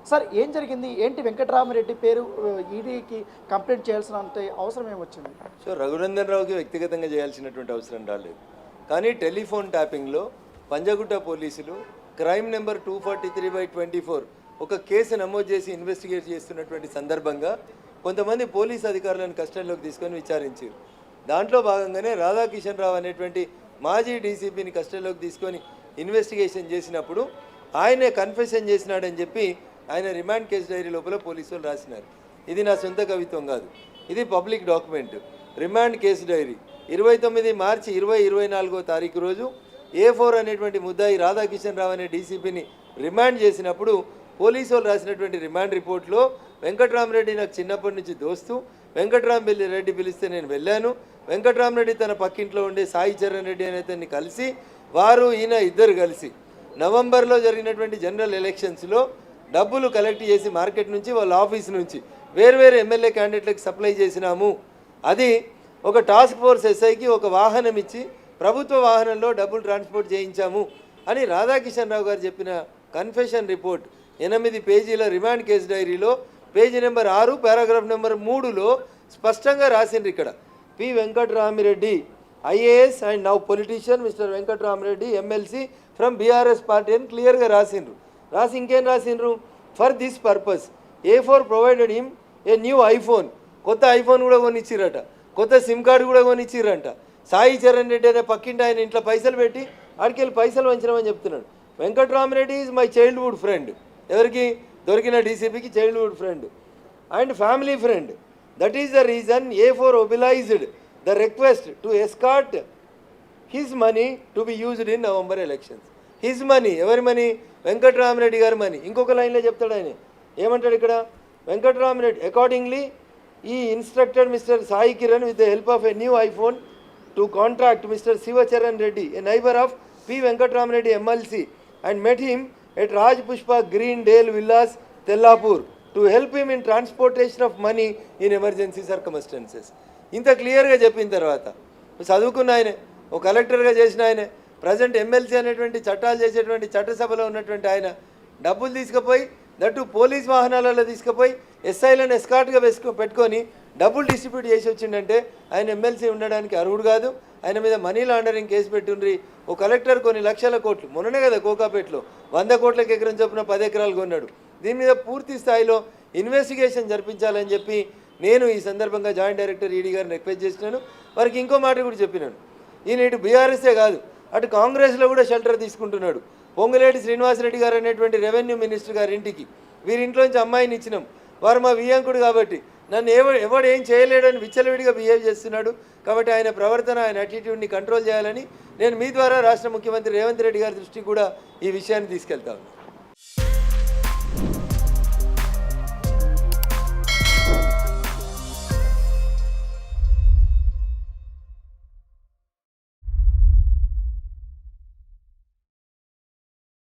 Sir ఏం జరిగింది? ఏంటి వెంకటరామరెడ్డి పేరు ఈడీకి కంప్లైంట్ చేయాల్సినంత అవసరం ఏమొచ్చింది? సో రఘునందన్ రావుకి వ్యక్తిగతంగా చేయాల్సినటువంటి అవసరం రాలేదు. కానీ టెలిఫోన్ ట్యాపింగ్లో పంజగుట్ట పోలీసులు క్రైమ్ నెంబర్ 243/24 ఒక కేసు నమోదు చేసి ఇన్వెస్టిగేట్ చేస్తున్నటువంటి సందర్భంగా కొంతమంది పోలీస్ అధికారులను కస్టడీలోకి తీసుకొని విచారించారు. దాంట్లో భాగంగానే రాధాకిషన్ రావు అనేటువంటి మాజీ డీసీపీని కస్టడీలోకి తీసుకొని ఇన్వెస్టిగేషన్ చేసినప్పుడు ఆయనే కన్ఫెషన్ చేసినాడని చెప్పి ఆయన రిమాండ్ కేసు డైరీ లోపల పోలీసులు రాసినారు. ఇది నా సొంత కవిత్వం కాదు, ఇది public document. Remand case dairy 29 మార్చి 2024 తారీఖు రోజు A4 అనేటువంటి ముద్దాయి రాధాకిషన్ రావు అనే డీసీపీని రిమాండ్ చేసినప్పుడు పోలీసు వాళ్ళు రాసినటువంటి రిమాండ్ రిపోర్ట్లో వెంకటరామరెడ్డి నాకు చిన్నప్పటి నుంచి దోస్తు, వెంకటరామరెడ్డి పిలిస్తే నేను వెళ్ళాను, వెంకటరామరెడ్డి తన పక్కింట్లో ఉండే సాయి చరణ్ రెడ్డి అనే అతన్ని కలిసి వారు ఈయన ఇద్దరు కలిసి నవంబర్లో జరిగినటువంటి జనరల్ ఎలక్షన్స్లో డబ్బులు కలెక్ట్ చేసి మార్కెట్ నుంచి వాళ్ళ ఆఫీస్ నుంచి వేర్వేరు ఎమ్మెల్యే క్యాండిడేట్లకు సప్లై చేసినాము. అది ఒక టాస్క్ ఫోర్స్ ఎస్ఐకి ఒక వాహనం ఇచ్చి ప్రభుత్వ వాహనంలో డబ్బులు ట్రాన్స్పోర్ట్ చేయించాము అని రాధాకిషన్ రావు గారు చెప్పిన కన్ఫెషన్ రిపోర్ట్ 8 పేజీల రిమాండ్ కేసు డైరీలో పేజీ నెంబర్ 6 పారాగ్రాఫ్ నెంబర్ 3లో స్పష్టంగా రాసిండ్రు. ఇక్కడ P Venkatramireddy IAS and now politician mister Venkatramireddy MLC from BRS party అని క్లియర్గా రాసిండ్రు. రాసి ఇంకేం రాసిండ్రు? For this purpose A4 provided him a new iPhone, కొత్త ఐఫోన్ కూడా కొనిచ్చిరట, కొత్త సిమ్ కార్డు కూడా కొనిచ్చిరంట. సాయి చరణ్ రెడ్డి అనే పక్కింటి ఆయన ఇంట్లో పైసలు పెట్టి ఆడికెళ్ళి పైసలు వంచినామని చెప్తున్నాడు. Venkataramareddy is my childhood friend. ఎవరికి? దొరికిన డీసీపీకి childhood friend and family friend. That is the reason A4 obliged the request to escort his money to be used in November elections. His money, ఎవరి మనీ? వెంకటరామరెడ్డి గారి మనీ. ఇంకొక లైన్లో చెప్తాడు ఆయన, ఏమంటాడు ఇక్కడ? Venkataramareddy accordingly he instructed mister Sai Kiran with the help of a new iPhone to contract mister Sivacharan Reddy, a neighbour of P Venkatarama Reddy MLC, and met him at Raj Pushpa green dale villas Tellapur to help him in transportation of money in emergency circumstances. ఇంత క్లియర్గా చెప్పిన తర్వాత చదువుకున్న ఆయనే, ఒక కలెక్టర్గా చేసిన ఆయనే, ప్రజెంట్ ఎమ్మెల్సీ అనేటువంటి చట్టాలు చేసేటువంటి చట్టసభలో ఉన్నటువంటి ఆయన డబ్బులు తీసుకుపోయి దట్టు పోలీస్ వాహనాలలో తీసుకుపోయి ఎస్ఐలను ఎస్కార్ట్గా పెట్టుకొని డబ్బులు డిస్ట్రిబ్యూట్ చేసి వచ్చిందంటే ఆయన ఎమ్మెల్సీ ఉండడానికి అర్హుడు కాదు. ఆయన మీద మనీ లాండరింగ్ కేసు పెట్టుండ్రి. ఓ కలెక్టర్ కొన్ని లక్షల కోట్లు, మొన్ననే కదా కోకాపేటలో 100 కోట్లకి ఎకరం చొప్పున 10 ఎకరాలు కొన్నాడు. దీని మీద పూర్తి స్థాయిలో ఇన్వెస్టిగేషన్ జరిపించాలని చెప్పి నేను ఈ సందర్భంగా జాయింట్ డైరెక్టర్ ఈడీ గారిని రిక్వెస్ట్ చేసినాను. వారికి ఇంకో మాట కూడా చెప్పినాను, ఈయన ఇటు బీఆర్ఎస్ఏ కాదు అటు కాంగ్రెస్లో కూడా షెల్టర్ తీసుకుంటున్నాడు. పొంగులేటి శ్రీనివాసరెడ్డి గారు అనేటువంటి రెవెన్యూ మినిస్టర్ గారి ఇంటికి వీరింట్లోంచి అమ్మాయిని ఇచ్చినాం. వారు మా వియ్యంకుడు కాబట్టి నన్ను ఎవడు ఏం చేయలేడని విచ్చలవిడిగా బిహేవ్ చేస్తున్నాడు. కాబట్టి ఆయన ప్రవర్తన, ఆయన యాటిట్యూడ్ని కంట్రోల్ చేయాలని నేను మీ ద్వారా రాష్ట్ర ముఖ్యమంత్రి రేవంత్ రెడ్డి గారి దృష్టికి కూడా ఈ విషయాన్ని తీసుకెళ్తాను.